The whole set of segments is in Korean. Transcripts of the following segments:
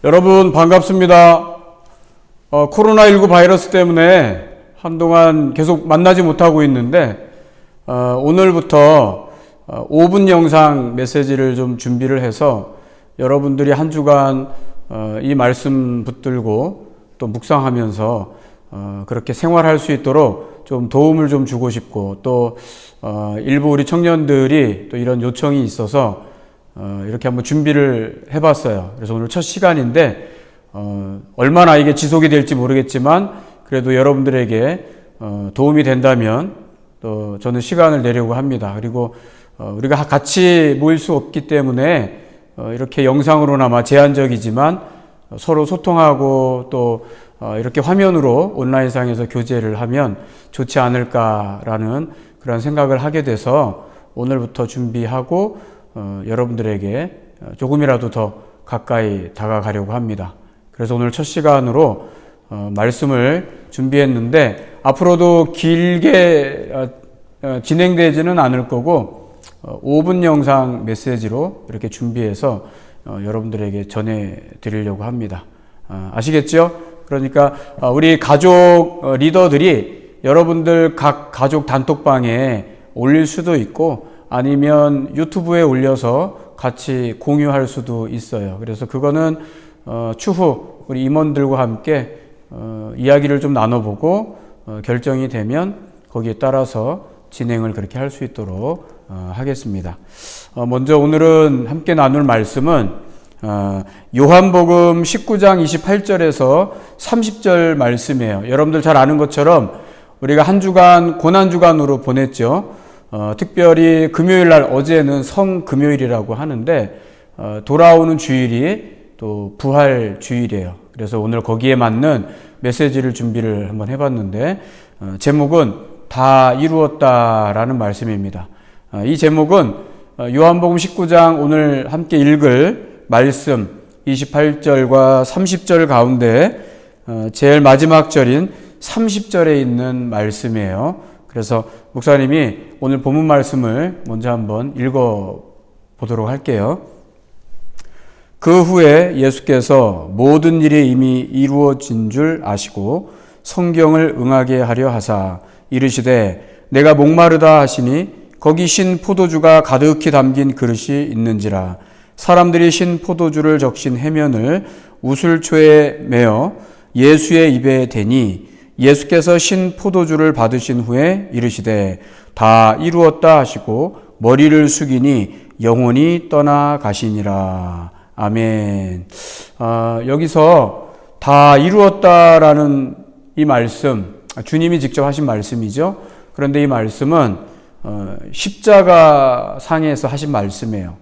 여러분 반갑습니다. 코로나19 바이러스 때문에 한동안 계속 만나지 못하고 있는데 오늘부터 5분 영상 메시지를 좀 준비를 해서 여러분들이 한 주간 이 말씀 붙들고 또 묵상하면서 그렇게 생활할 수 있도록 좀 도움을 좀 주고 싶고 또 일부 우리 청년들이 또 이런 요청이 있어서 이렇게 한번 준비를 해봤어요. 그래서 오늘 첫 시간인데 얼마나 이게 지속이 될지 모르겠지만 그래도 여러분들에게 도움이 된다면 또 저는 시간을 내려고 합니다. 그리고 우리가 같이 모일 수 없기 때문에 이렇게 영상으로나마 제한적이지만 서로 소통하고 또 이렇게 화면으로 온라인상에서 교제를 하면 좋지 않을까라는 그런 생각을 하게 돼서 오늘부터 준비하고 여러분들에게 조금이라도 더 가까이 다가가려고 합니다. 그래서 오늘 첫 시간으로 말씀을 준비했는데 앞으로도 길게 진행되지는 않을 거고 5분 영상 메시지로 이렇게 준비해서 여러분들에게 전해드리려고 합니다. 아시겠죠? 그러니까 우리 가족 리더들이 여러분들 각 가족 단톡방에 올릴 수도 있고 아니면 유튜브에 올려서 같이 공유할 수도 있어요. 그래서 그거는 추후 우리 임원들과 함께 이야기를 좀 나눠보고 결정이 되면 거기에 따라서 진행을 그렇게 할 수 있도록 하겠습니다. 먼저 오늘은 함께 나눌 말씀은 요한복음 19장 28절에서 30절 말씀이에요. 여러분들 잘 아는 것처럼 우리가 한 주간 고난주간으로 보냈죠. 특별히 금요일날 어제는 성금요일이라고 하는데 돌아오는 주일이 또 부활 주일이에요. 그래서 오늘 거기에 맞는 메시지를 준비를 한번 해봤는데 제목은 다 이루었다라는 말씀입니다. 이 제목은 요한복음 19장 오늘 함께 읽을 말씀 28절과 30절 가운데 제일 마지막 절인 30절에 있는 말씀이에요. 그래서 목사님이 오늘 본문 말씀을 먼저 한번 읽어 보도록 할게요. 그 후에 예수께서 모든 일이 이미 이루어진 줄 아시고 성경을 응하게 하려 하사 이르시되 내가 목마르다 하시니 거기 신 포도주가 가득히 담긴 그릇이 있는지라 사람들이 신 포도주를 적신 해면을 우슬초에 메어 예수의 입에 대니 예수께서 신 포도주를 받으신 후에 이르시되 다 이루었다 하시고 머리를 숙이니 영혼이 떠나가시니라. 아멘. 여기서 다 이루었다라는 이 말씀, 주님이 직접 하신 말씀이죠. 그런데 이 말씀은 십자가 상에서 하신 말씀이에요.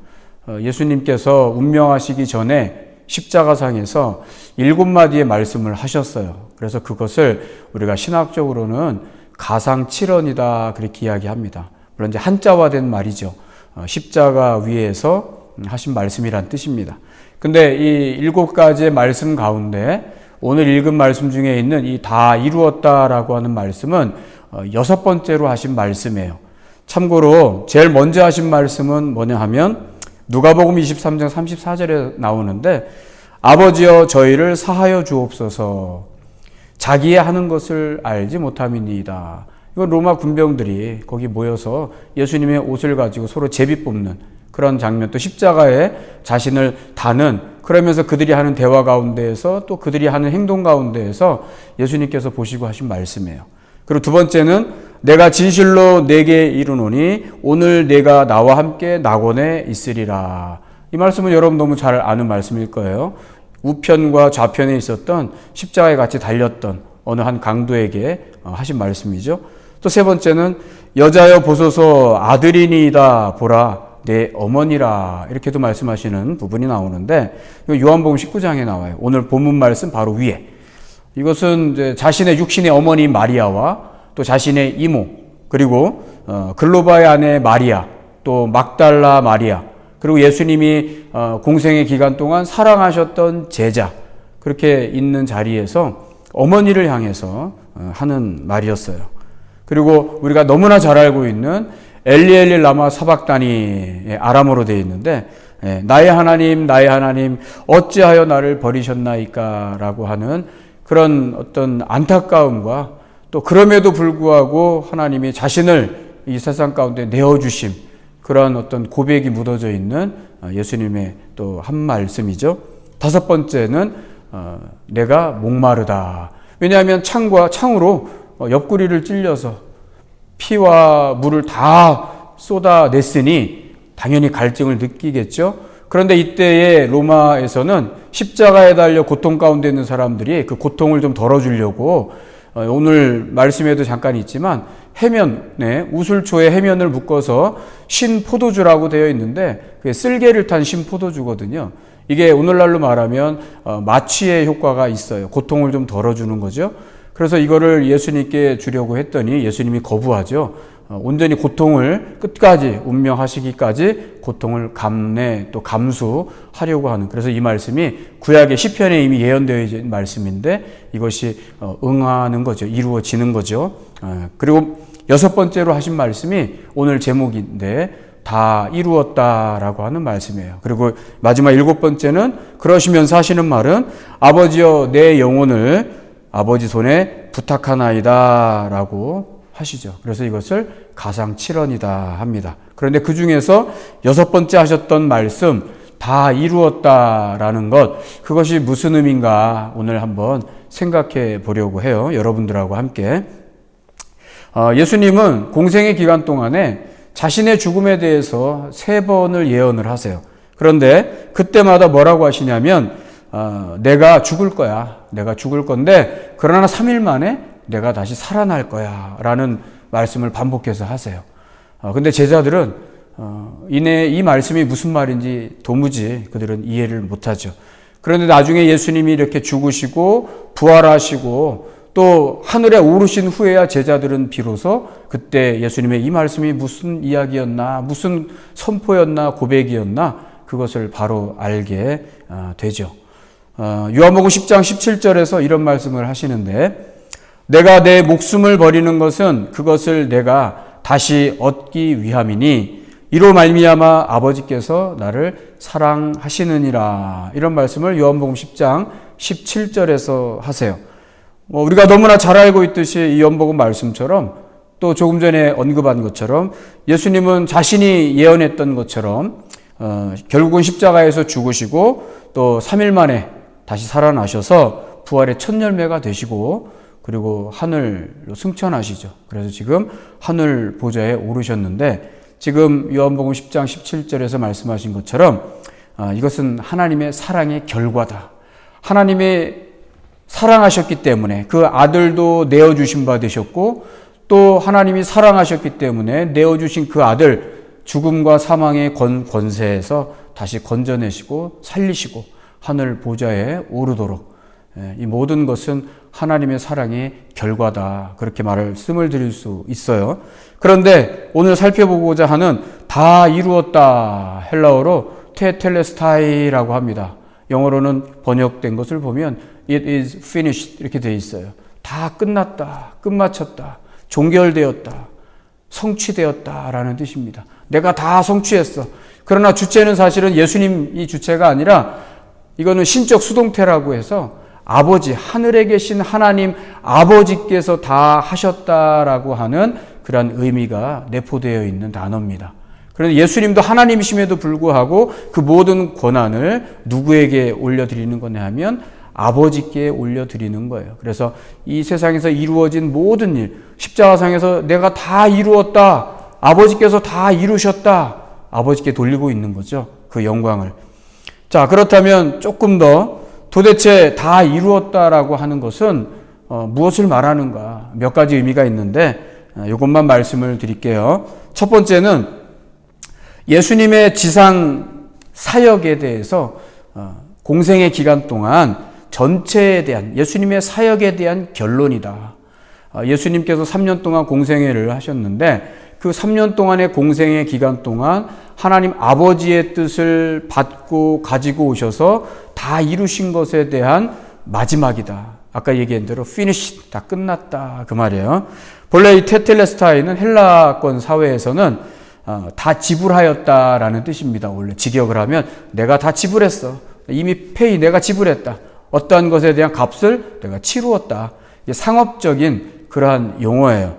예수님께서 운명하시기 전에 십자가상에서 7마디의 말씀을 하셨어요. 그래서 그것을 우리가 신학적으로는 가상칠언이다 그렇게 이야기합니다. 물론 이제 한자화된 말이죠. 십자가 위에서 하신 말씀이란 뜻입니다. 근데 이 7가지의 말씀 가운데 오늘 읽은 말씀 중에 있는 이 다 이루었다라고 하는 말씀은 6번째로 하신 말씀이에요. 참고로 제일 먼저 하신 말씀은 뭐냐 하면 누가복음 23장 34절에 나오는데 아버지여 저희를 사하여 주옵소서 자기의 하는 것을 알지 못함이니이다. 이건 로마 군병들이 거기 모여서 예수님의 옷을 가지고 서로 제비 뽑는 그런 장면, 또 십자가에 자신을 다는, 그러면서 그들이 하는 대화 가운데에서 또 그들이 하는 행동 가운데에서 예수님께서 보시고 하신 말씀이에요. 그리고 두 번째는 내가 진실로 내게 이르노니 오늘 내가 나와 함께 낙원에 있으리라. 이 말씀은 여러분 너무 잘 아는 말씀일 거예요. 우편과 좌편에 있었던 십자가에 같이 달렸던 어느 한 강도에게 하신 말씀이죠. 또 세 번째는 여자여 보소서 아들이니이다 보라 내 어머니라 이렇게도 말씀하시는 부분이 나오는데 요한복음 19장에 나와요. 오늘 본문 말씀 바로 위에. 이것은 이제 자신의 육신의 어머니 마리아와 또 자신의 이모, 그리고 글로바의 아내 마리아, 또 막달라 마리아, 그리고 예수님이 공생의 기간 동안 사랑하셨던 제자, 그렇게 있는 자리에서 어머니를 향해서 하는 말이었어요. 그리고 우리가 너무나 잘 알고 있는 엘리 라마 사박다니의 아람어로 되어 있는데 나의 하나님 어찌하여 나를 버리셨나이까 라고 하는 그런 어떤 안타까움과 또 그럼에도 불구하고 하나님이 자신을 이 세상 가운데 내어주심, 그런 어떤 고백이 묻어져 있는 예수님의 또 한 말씀이죠. 다섯 번째는 내가 목마르다. 왜냐하면 창으로 옆구리를 찔려서 피와 물을 다 쏟아냈으니 당연히 갈증을 느끼겠죠. 그런데 이때의 로마에서는 십자가에 달려 고통 가운데 있는 사람들이 그 고통을 좀 덜어주려고 오늘 말씀에도 잠깐 있지만 해면에 우슬초에 해면을 묶어서 신포도주라고 되어 있는데 그게 쓸개를 탄 신포도주거든요. 이게 오늘날로 말하면 마취의 효과가 있어요. 고통을 좀 덜어주는 거죠. 그래서 이거를 예수님께 주려고 했더니 예수님이 거부하죠. 온전히 고통을 끝까지 운명하시기까지 고통을 감내 또 감수하려고 하는, 그래서 이 말씀이 구약의 시편에 이미 예언되어 있는 말씀인데 이것이 응하는 거죠. 이루어지는 거죠. 그리고 여섯 번째로 하신 말씀이 오늘 제목인데 다 이루었다라고 하는 말씀이에요. 그리고 마지막 일곱 번째는 그러시면서 하시는 말은 아버지여 내 영혼을 아버지 손에 부탁하나이다 라고 하시죠. 그래서 이것을 가상칠언이다 합니다. 그런데 그 중에서 여섯 번째 하셨던 말씀 다 이루었다라는 것, 그것이 무슨 의미인가 오늘 한번 생각해 보려고 해요. 여러분들하고 함께. 예수님은 공생의 기간 동안에 자신의 죽음에 대해서 3번을 예언을 하세요. 그런데 그때마다 뭐라고 하시냐면 내가 죽을 거야. 내가 죽을 건데 그러나 3일 만에 내가 다시 살아날 거야 라는 말씀을 반복해서 하세요. 근데 제자들은 이 말씀이 무슨 말인지 도무지 그들은 이해를 못하죠. 그런데 나중에 예수님이 이렇게 죽으시고 부활하시고 또 하늘에 오르신 후에야 제자들은 비로소 그때 예수님의 이 말씀이 무슨 이야기였나, 무슨 선포였나, 고백이었나, 그것을 바로 알게 되죠. 요한복음 10장 17절에서 이런 말씀을 하시는데 내가 내 목숨을 버리는 것은 그것을 내가 다시 얻기 위함이니 이로 말미암아 아버지께서 나를 사랑하시느니라. 이런 말씀을 요한복음 10장 17절에서 하세요. 우리가 너무나 잘 알고 있듯이 이 요한복음 말씀처럼 또 조금 전에 언급한 것처럼 예수님은 자신이 예언했던 것처럼 결국은 십자가에서 죽으시고 또 3일 만에 다시 살아나셔서 부활의 첫 열매가 되시고 그리고 하늘로 승천하시죠. 그래서 지금 하늘 보좌에 오르셨는데 지금 요한복음 10장 17절에서 말씀하신 것처럼 이것은 하나님의 사랑의 결과다. 하나님의 사랑하셨기 때문에 그 아들도 내어주신 바 되셨고 또 하나님이 사랑하셨기 때문에 내어주신 그 아들 죽음과 사망의 권세에서 다시 건져내시고 살리시고 하늘 보좌에 오르도록 이 모든 것은 하나님의 사랑의 결과다. 그렇게 말씀을 드릴 수 있어요. 그런데 오늘 살펴보고자 하는 다 이루었다 헬라어로 테텔레스타이라고 합니다. 영어로는 번역된 것을 보면 It is finished 이렇게 되어 있어요. 다 끝났다, 끝마쳤다, 종결되었다, 성취되었다라는 뜻입니다. 내가 다 성취했어. 그러나 주체는 사실은 예수님이 주체가 아니라 이거는 신적 수동태라고 해서 아버지, 하늘에 계신 하나님 아버지께서 다 하셨다라고 하는 그런 의미가 내포되어 있는 단어입니다. 그런데 예수님도 하나님이심에도 불구하고 그 모든 권한을 누구에게 올려드리는 거냐 하면 아버지께 올려드리는 거예요. 그래서 이 세상에서 이루어진 모든 일, 십자가상에서 내가 다 이루었다, 아버지께서 다 이루셨다, 아버지께 돌리고 있는 거죠. 그 영광을. 자, 그렇다면 조금 더 도대체 다 이루었다라고 하는 것은 무엇을 말하는가? 몇 가지 의미가 있는데 이것만 말씀을 드릴게요. 첫 번째는 예수님의 지상 사역에 대해서 공생의 기간 동안 전체에 대한 예수님의 사역에 대한 결론이다. 예수님께서 3년 동안 공생애를 하셨는데 그 3년 동안의 공생의 기간 동안 하나님 아버지의 뜻을 받고 가지고 오셔서 다 이루신 것에 대한 마지막이다. 아까 얘기한 대로 finish, 다 끝났다 그 말이에요. 본래 이 테텔레스타이는 헬라권 사회에서는 다 지불하였다라는 뜻입니다. 원래 직역을 하면 내가 다 지불했어. 이미 내가 지불했다. 어떠한 것에 대한 값을 내가 치루었다. 상업적인 그러한 용어예요.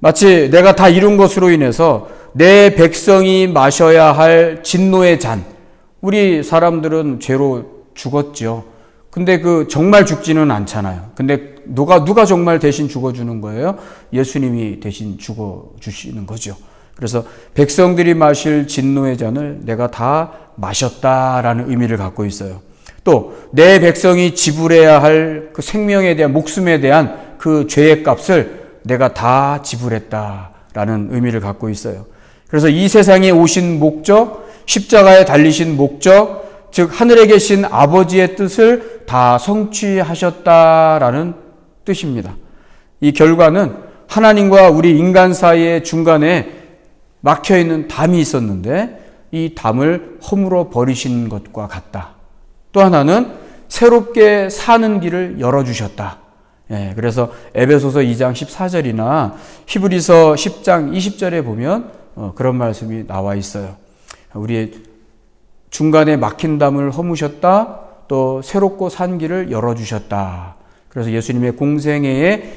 마치 내가 다 이룬 것으로 인해서 내 백성이 마셔야 할 진노의 잔. 우리 사람들은 죄로 죽었죠. 근데 정말 죽지는 않잖아요. 근데 누가 정말 대신 죽어주는 거예요? 예수님이 대신 죽어주시는 거죠. 그래서 백성들이 마실 진노의 잔을 내가 다 마셨다라는 의미를 갖고 있어요. 또 내 백성이 지불해야 할 그 생명에 대한 목숨에 대한 그 죄의 값을 내가 다 지불했다라는 의미를 갖고 있어요. 그래서 이 세상에 오신 목적, 십자가에 달리신 목적, 즉 하늘에 계신 아버지의 뜻을 다 성취하셨다라는 뜻입니다. 이 결과는 하나님과 우리 인간 사이의 중간에 막혀있는 담이 있었는데 이 담을 허물어 버리신 것과 같다. 또 하나는 새롭게 사는 길을 열어주셨다. 그래서 에베소서 2장 14절이나 히브리서 10장 20절에 보면 그런 말씀이 나와 있어요. 우리의 중간에 막힌 담을 허무셨다. 또 새롭고 산 길을 열어주셨다. 그래서 예수님의 공생애의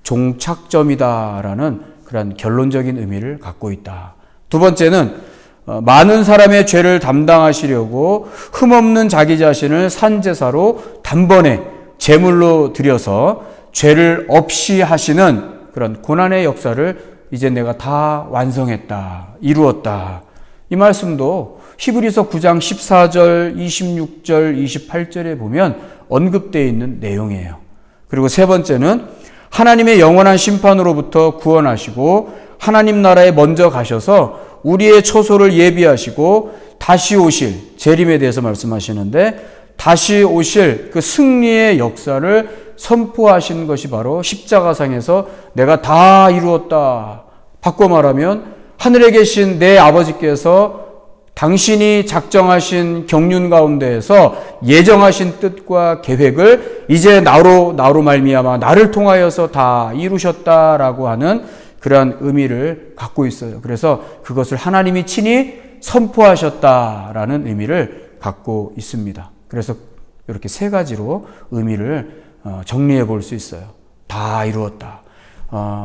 종착점이다라는 그런 결론적인 의미를 갖고 있다. 두 번째는 많은 사람의 죄를 담당하시려고 흠없는 자기 자신을 산제사로 단번에 제물로 드려서 죄를 없이 하시는 그런 고난의 역사를 이제 내가 다 완성했다, 이루었다. 이 말씀도 히브리서 9장 14절, 26절, 28절에 보면 언급되어 있는 내용이에요. 그리고 세 번째는 하나님의 영원한 심판으로부터 구원하시고 하나님 나라에 먼저 가셔서 우리의 처소를 예비하시고 다시 오실 재림에 대해서 말씀하시는데 다시 오실 그 승리의 역사를 선포하신 것이 바로 십자가상에서 내가 다 이루었다. 바꿔 말하면 하늘에 계신 내 아버지께서 당신이 작정하신 경륜 가운데에서 예정하신 뜻과 계획을 이제 나로 말미암아 나를 통하여서 다 이루셨다라고 하는 그러한 의미를 갖고 있어요. 그래서 그것을 하나님이 친히 선포하셨다라는 의미를 갖고 있습니다. 그래서 이렇게 세 가지로 의미를 정리해 볼 수 있어요. 다 이루었다.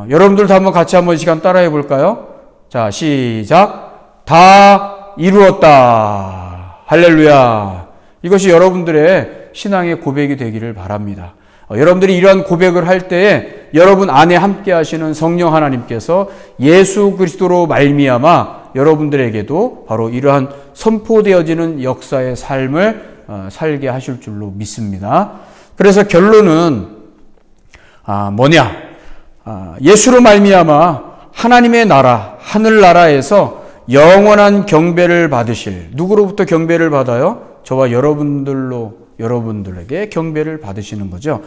여러분들도 같이 한번 시간 따라해 볼까요? 자, 시작. 다 이루었다. 할렐루야. 이것이 여러분들의 신앙의 고백이 되기를 바랍니다. 여러분들이 이러한 고백을 할 때에 여러분 안에 함께 하시는 성령 하나님께서 예수 그리스도로 말미암아 여러분들에게도 바로 이러한 선포되어지는 역사의 삶을 살게 하실 줄로 믿습니다. 그래서 결론은 뭐냐? 예수로 말미암아 하나님의 나라, 하늘나라에서 영원한 경배를 받으실, 누구로부터 경배를 받아요? 저와 여러분들에게 경배를 받으시는 거죠.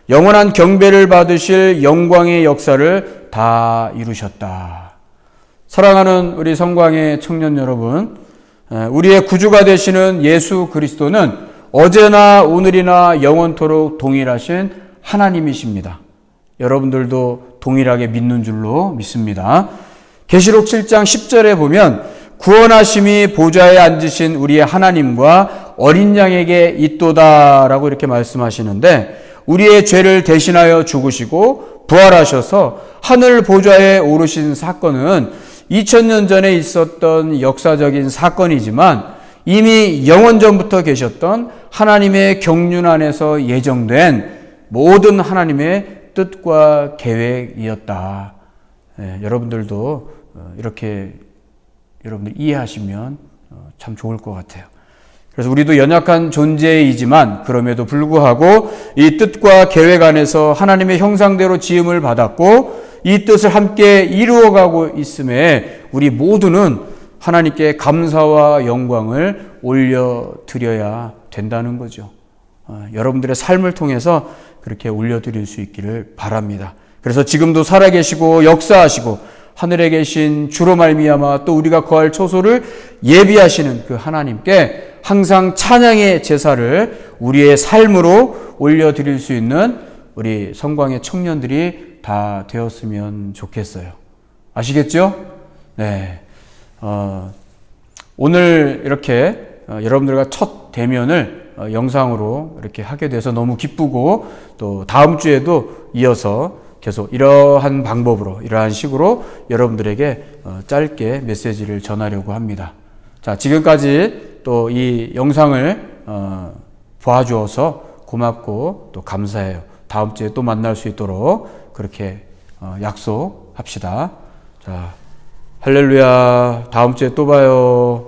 영원한 경배를 받으실 영광의 역사를 다 이루셨다. 사랑하는 우리 성광의 청년 여러분, 우리의 구주가 되시는 예수 그리스도는 어제나 오늘이나 영원토록 동일하신 하나님이십니다. 여러분들도 동일하게 믿는 줄로 믿습니다. 계시록 7장 10절에 보면 구원하심이 보좌에 앉으신 우리의 하나님과 어린 양에게 있도다라고 이렇게 말씀하시는데 우리의 죄를 대신하여 죽으시고 부활하셔서 하늘 보좌에 오르신 사건은 2000년 전에 있었던 역사적인 사건이지만 이미 영원전부터 계셨던 하나님의 경륜 안에서 예정된 모든 하나님의 뜻과 계획이었다. 여러분들도 이렇게 여러분들 이해하시면 참 좋을 것 같아요. 그래서 우리도 연약한 존재이지만 그럼에도 불구하고 이 뜻과 계획 안에서 하나님의 형상대로 지음을 받았고 이 뜻을 함께 이루어가고 있음에 우리 모두는 하나님께 감사와 영광을 올려드려야 된다는 거죠. 여러분들의 삶을 통해서 그렇게 올려드릴 수 있기를 바랍니다. 그래서 지금도 살아계시고 역사하시고 하늘에 계신 주로 말미암아 또 우리가 거할 처소를 예비하시는 그 하나님께 항상 찬양의 제사를 우리의 삶으로 올려드릴 수 있는 우리 성광의 청년들이 다 되었으면 좋겠어요. 아시겠죠? 네. 오늘 이렇게 여러분들과 첫 대면을 영상으로 이렇게 하게 돼서 너무 기쁘고, 또 다음 주에도 이어서 계속 이러한 방법으로, 이러한 식으로 여러분들에게 짧게 메시지를 전하려고 합니다. 자, 지금까지 또 이 영상을 봐주어서 고맙고 또 감사해요. 다음 주에 또 만날 수 있도록 그렇게 약속합시다. 자, 할렐루야. 다음 주에 또 봐요.